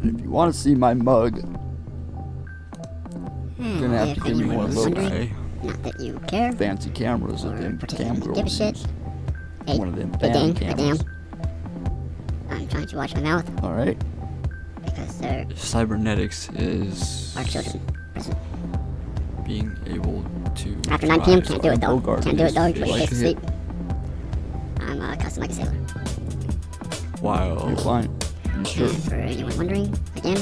If you want to see my mug, you're gonna have to If give me anyone one of was those wondering, not that you care, fancy cameras or that them particularly cam girls give a shit. use. Hey, One of them hey, damn dang, cameras. I'm trying to watch my mouth Alright. because they're Cybernetics is our children. Present. being able to After 9 p.m. drive Can't do it though. Bogart Can't do it is though. fish. Put your Like face to to sleep. I'm custom like a sailor. while You're fine. You sure? And for anyone wondering, again,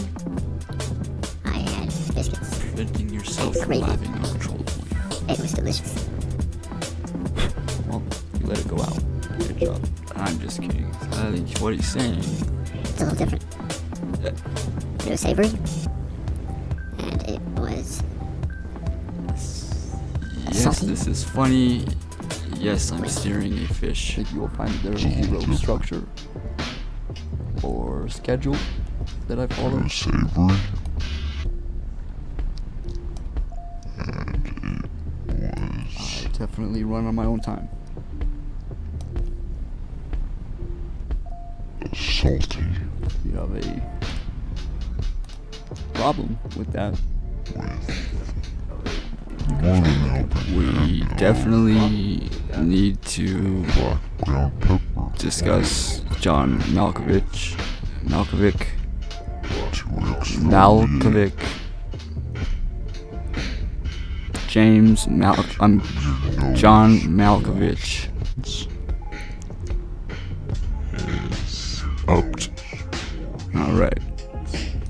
I had biscuits. preventing yourself from Gravy. laughing uncontrollably. It was delicious. Well, you let it go out. Good job. I'm just kidding. I think what he's saying. It's a little different. It was savory. And it was Yes, Salty. this is funny. Yes, I'm steering a I fish. think you will find there is zero structure or schedule that I follow. Savory. I definitely run on my own time. Salty. You have a problem with that. More than helping. We definitely need to Black ground pepper. discuss John Malkovich. Malkovich. 2x. Malkovich. James John Malkovich. Is upped Alright.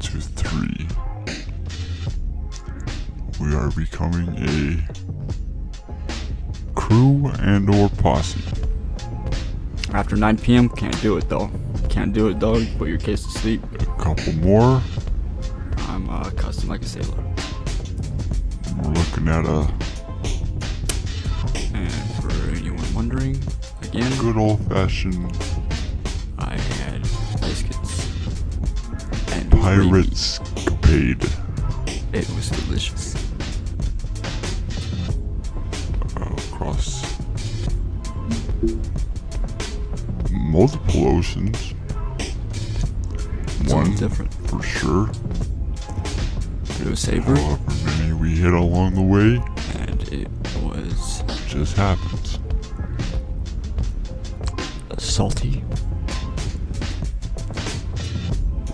to 3. We are becoming a crew and or posse. After 9 p.m., can't do it though. Can't do it though. You put your case to sleep. A couple more. I'm custom like a sailor. We're looking at a And for anyone wondering, again, good old fashioned I had biscuits and pirates capade. gravy. It was delicious. Across multiple oceans. Something One different. for sure. It was savory, However many we hit along the way and it was just happens. salty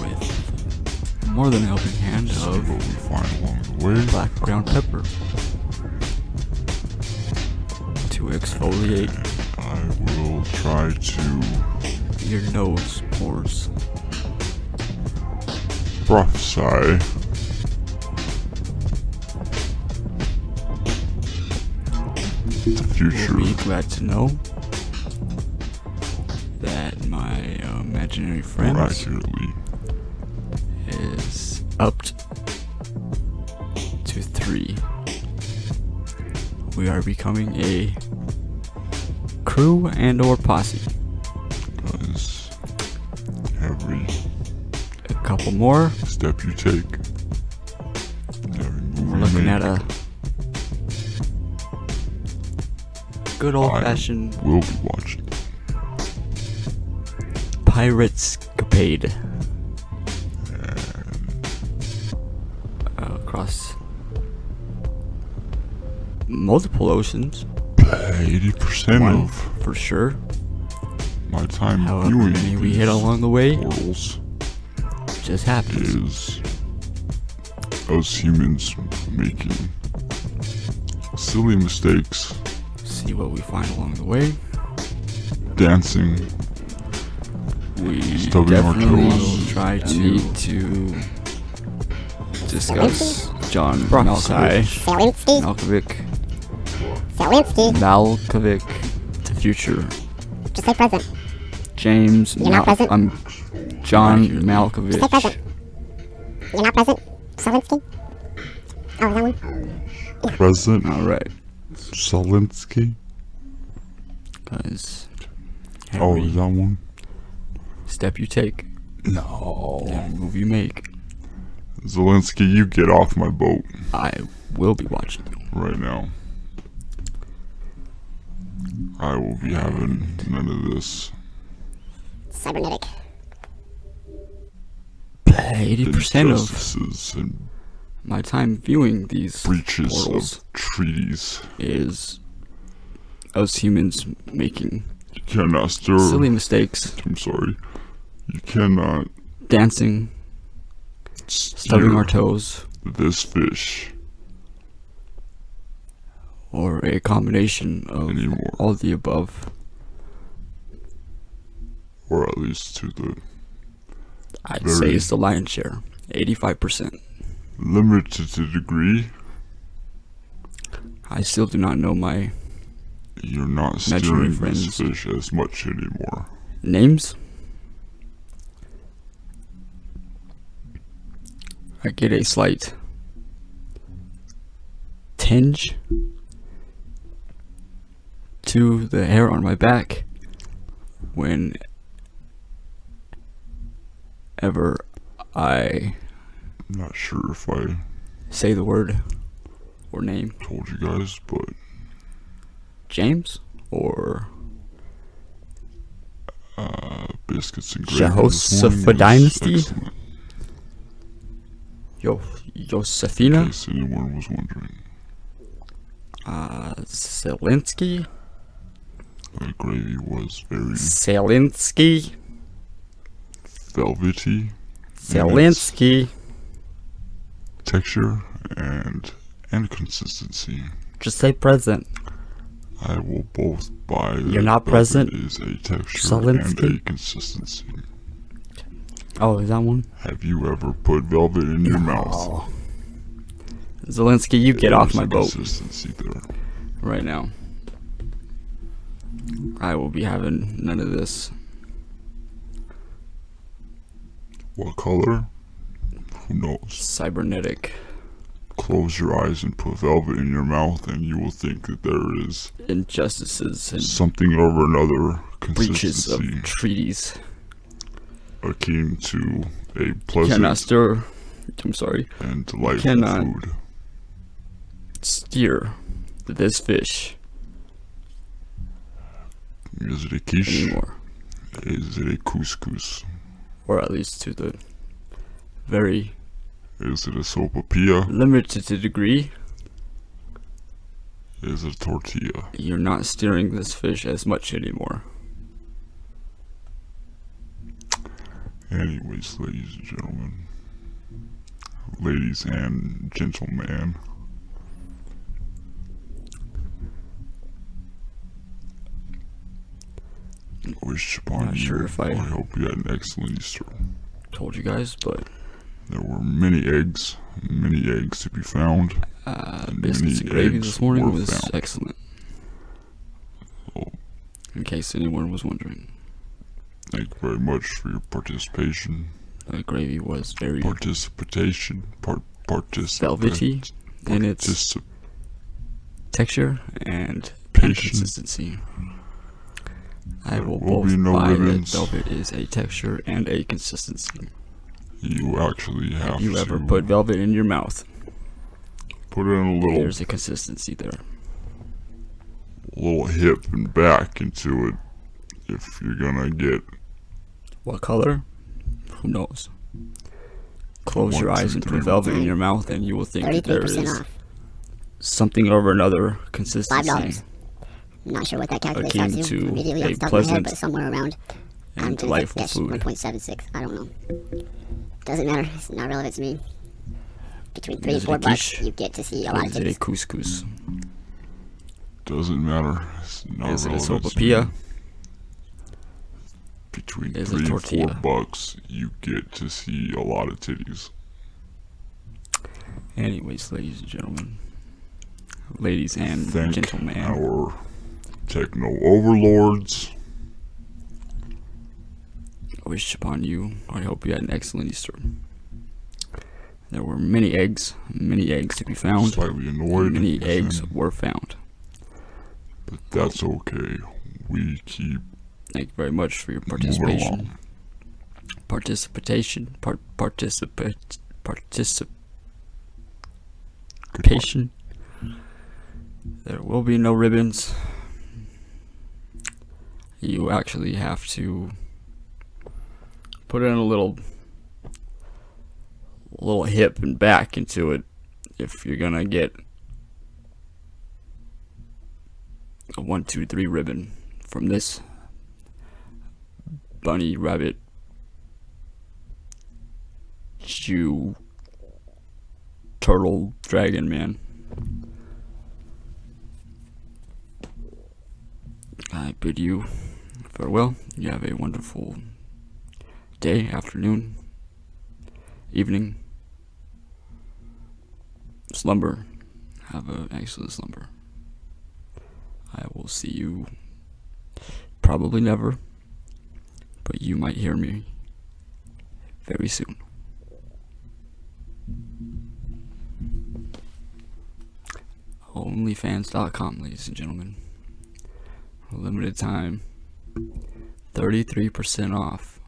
with more than a helping hand See of what we find along the way. black ground pepper to exfoliate I will try to your nose pores. prophesy the future. You'll be glad to know that my imaginary friend more accurately. is upped to 3. We are becoming a crew and or posse. Because every A couple more. step you take, every move We're you looking make, at a good old fashioned will be watching. pirates capade across multiple oceans. 80% One of for sure. my time However viewing many we hit these along the way portals just happens. is us humans making silly mistakes, See what we find along the way. dancing, We Stubbing our definitely toes. will try to discuss John Prophesy. Salinsky. Malkovich. Salinsky. Malkovich, the future. Just say present. James You're not present? I'm John Just say Malkovich. present. You're not present. Salinsky. Oh, that one? President Alright, Zelensky. guys. Oh, Every is that one? step you take, No. every move you make, Zelensky, you get off my boat I will be watching you. right now. I will be having none of this. Cybernetic. 80% of injustices and my time viewing these breaches portals of treaties. is us humans making You cannot stir. silly mistakes, I'm sorry. You cannot dancing, stubbing our toes, this fish or a combination of anymore, all the above. or at least to the I'd Very- say it's the lion's share, 85%. limited degree. I still do not know my You're not Imaginary steering this friends. fish as much anymore. names. I get a slight tinge to the hair on my back whenever I Not sure if I say the word or name told you guys, but James or biscuits and gravy this Jehoshaphat morning was Dynasty? excellent, in Josefina, case anyone was wondering. Zelensky, The gravy was very Zelensky, velvety Zelensky. texture and consistency. Just say present. I will both buy that You're not velvet present, is a texture Zelensky? and a consistency. Oh, is that one? Have you ever put velvet in your mouth? Oh. Zelensky, you get off There's my a boat Consistency there. right now. I will be having none of this. What color? Who knows? Cybernetic Close your eyes and put velvet in your mouth, and you will think that there is injustices and something over another breaches of consistency treaties. akin to a Cannot pleasant stir. I'm sorry. and delightful cannot food. Steer this fish Is it a quiche? anymore, Is it a couscous? or at least to the very Is it a sopapilla? limited degree. Is it a tortilla? You're not steering this fish as much anymore. Anyways, ladies and gentlemen, ladies and gentlemen, I wish upon Not you. sure if I- hope you had an excellent Easter. Told you guys, but There were many eggs to be found. biscuits and many gravy eggs this morning were was found. excellent. Oh, In case anyone was wondering, thank you very much for your participation. the gravy was very Participation. velvety in its texture and Patient. consistency. I There will will be both no buy ribbons. that velvet is a texture and a consistency. You actually have Have you to ever put velvet in your mouth? put in a little There's a consistency there. hip and back into it if you're gonna get What color? Who knows? Close One, your eyes two, and three. put velvet in your mouth, and you will think that there 33% is off. something over another consistency. $5. I'm not sure what that calculates Akin out to to immediately a off the top of my head, pleasant but somewhere around. and I'm gonna delightful guess food. 1.76. I don't know. Doesn't matter. It's not relevant to me. Between $3 Is and it a $4, quiche? you get to see a Or lot of is it a things. couscous? doesn't matter. It's not Is it a relevant to sopapilla? me. Between Is it $3 and tortilla? $4, you get to see a lot of titties. Anyways, ladies and gentlemen, ladies and Thank gentlemen, our techno overlords. I wish upon you. I hope you had an excellent Easter. There were many eggs to be found. Slightly annoyed. And many with eggs him, were found. but that's okay. We keep Thank you very much for your moving participation. along. Participation. Good Participation. There will be no ribbons. You actually have to put in a little a little hip and back into it if you're gonna get a 1, 2, 3 ribbon from this bunny rabbit Jew turtle dragon man. I bid you farewell. You have a wonderful day, afternoon, evening, slumber. Have an excellent slumber. I will see you probably never, but you might hear me very soon. Onlyfans.com, ladies and gentlemen. Limited time, 33% off,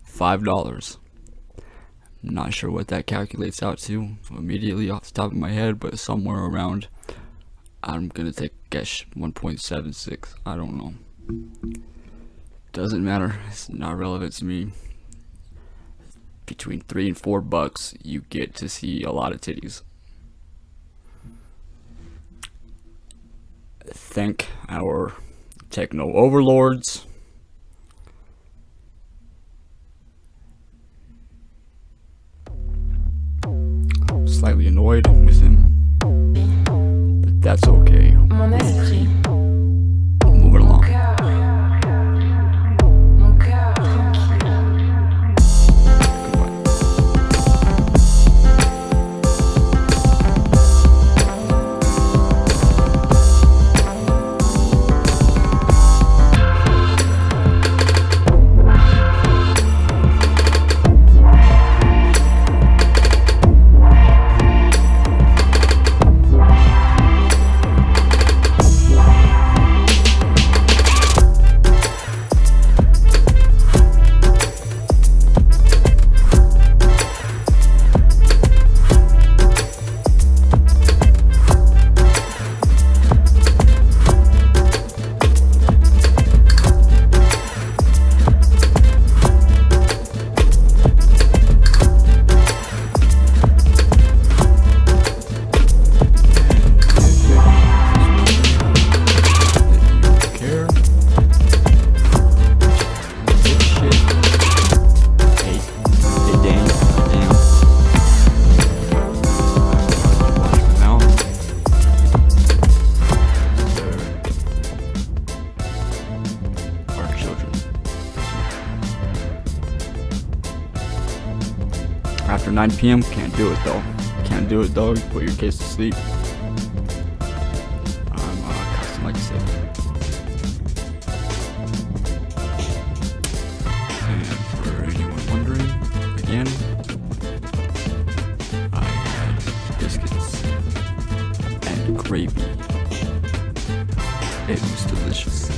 $5. Not sure what that calculates out to immediately off the top of my head, but somewhere around, I'm gonna take a guess, 1.76. I don't know. Doesn't matter. It's not relevant to me. Between $3 and $4, you get to see a lot of titties. Thank our techno overlords. I'm slightly annoyed with him, but that's okay. Mon esprit, Moving along. mon cœur tranquille. Goodbye. After 9 p.m., can't do it though. Can't do it though. You put your kids to sleep. I'm custom like I said. And for anyone wondering, again, I had biscuits and gravy. It was delicious.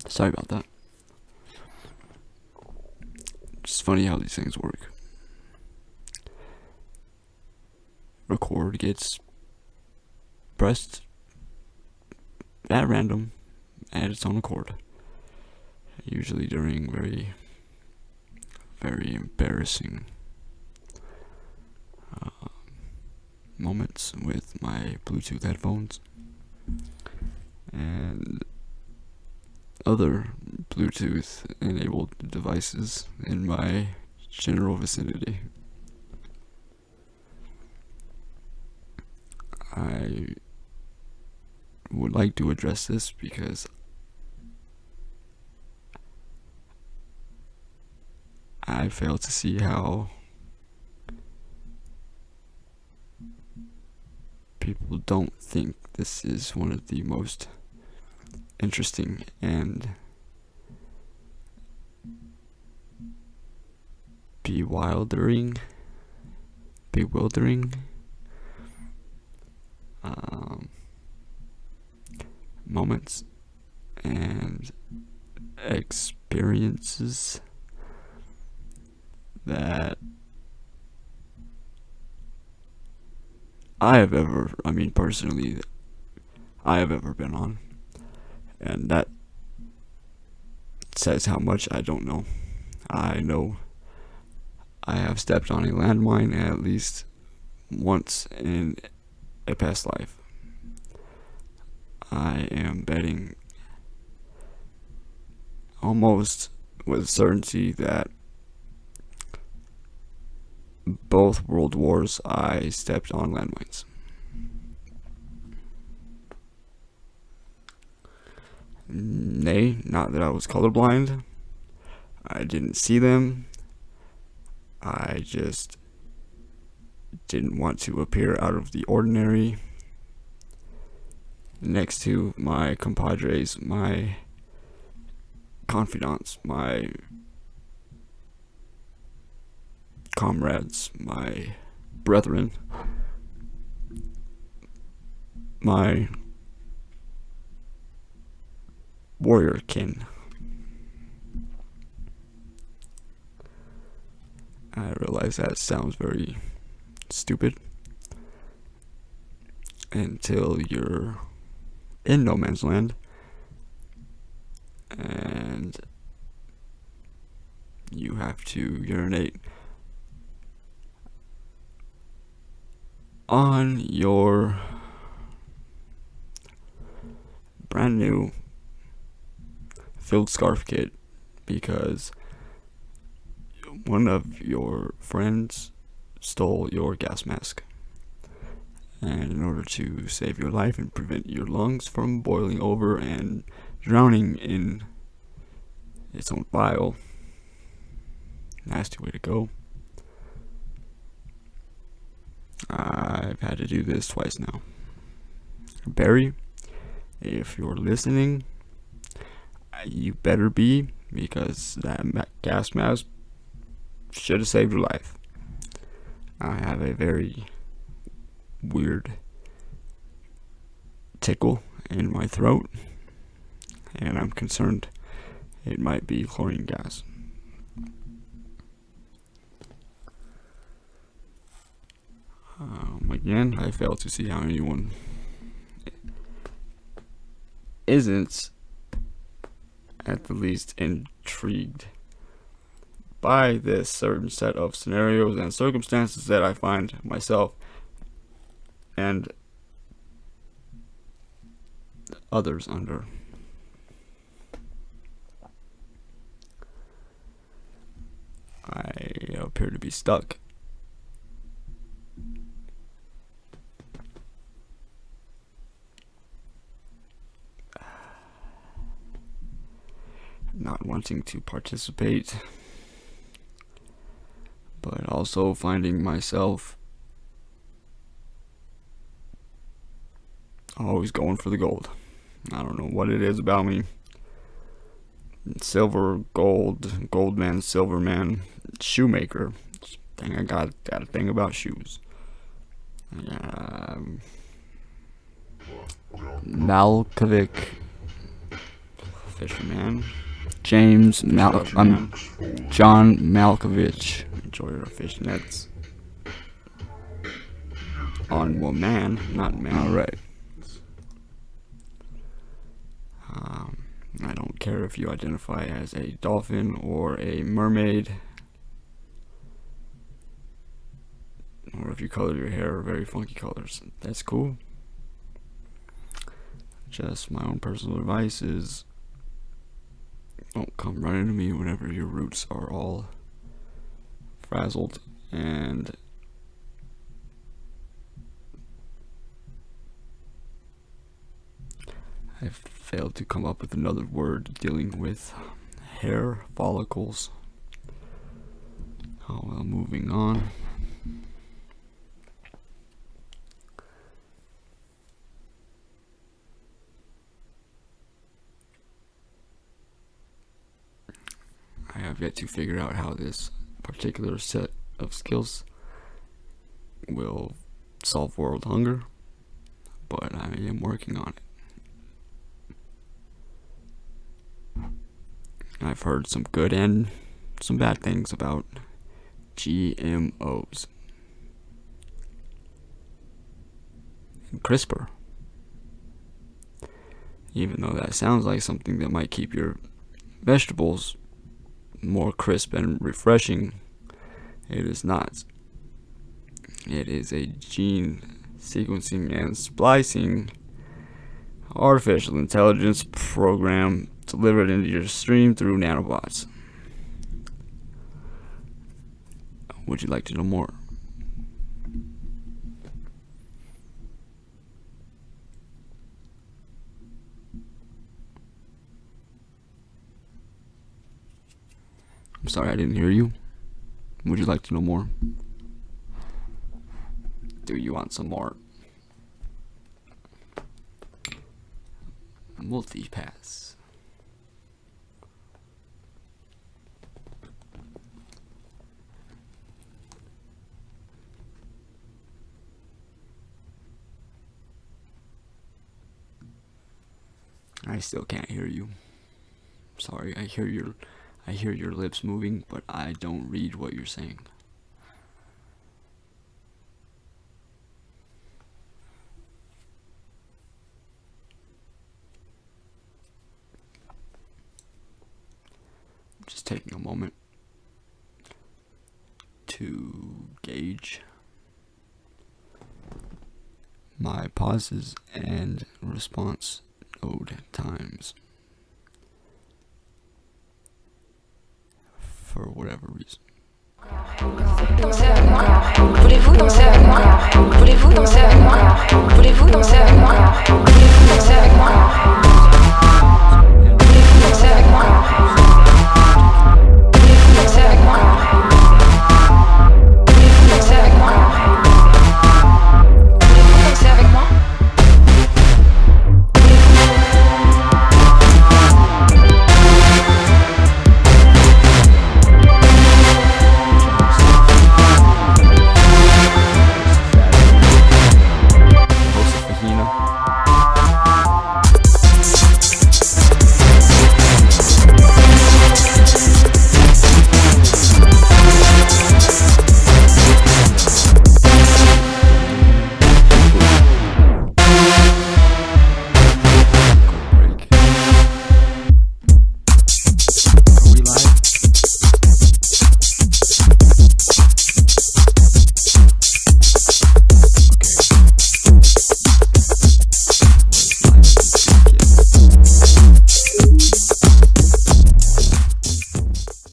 Sorry about that. It's funny how these things work. Record gets pressed at random at its own accord. Usually during very, very embarrassing moments with my Bluetooth headphones and other Bluetooth enabled devices in my general vicinity. I would like to address this because I fail to see how people don't think this is one of the most interesting and bewildering moments and experiences that personally, I have ever been on. And that says how much I don't know. I know I have stepped on a landmine at least once in a past life. I am betting almost with certainty that both world wars I stepped on landmines. Nay, not that I was colorblind. I didn't see them. I just didn't want to appear out of the ordinary next to my compadres, my confidants, my comrades, my brethren, my warrior kin. I realize that sounds very stupid until you're in no man's land and you have to urinate on your brand new filled scarf kit because one of your friends stole your gas mask. And in order to save your life and prevent your lungs from boiling over and drowning in its own bile, nasty way to go, I've had to do this twice now. Barry, if you're listening, you better be, because that gas mask should have saved your life. I have a very weird tickle in my throat, and I'm concerned it might be chlorine gas. Again, I fail to see how anyone isn't at the least intrigued by this certain set of scenarios and circumstances that I find myself and others under. I appear to be stuck. Not wanting to participate, but also finding myself always going for the gold. I don't know what it is about me. Silver, gold, gold man, silver man, shoemaker. Dang, I got a thing about shoes. Malkovich, fisherman. John Malkovich, enjoyer of fishnets. On woman, not man. Alright. I don't care if you identify as a dolphin or a mermaid, or if you color your hair very funky colors. That's cool. Just my own personal advice is don't come running to me whenever your roots are all frazzled and I failed to come up with another word dealing with hair follicles. Oh well, moving on. I have yet to figure out how this particular set of skills will solve world hunger, but I am working on it. I've heard some good and some bad things about GMOs and CRISPR. Even though that sounds like something that might keep your vegetables more crisp and refreshing, it is not. It is a gene sequencing and splicing artificial intelligence program delivered into your stream through nanobots. Would you like to know more? I'm sorry, I didn't hear you. Would you like to know more? Do you want some more? Multipass. I still can't hear you. Sorry, I hear your lips moving, but I don't read what you're saying. Just taking a moment to gauge my pauses and response node times for whatever reason. Voulez-vous danser avec moi? Voulez-vous danser avec moi? Voulez-vous danser avec moi? Voulez-vous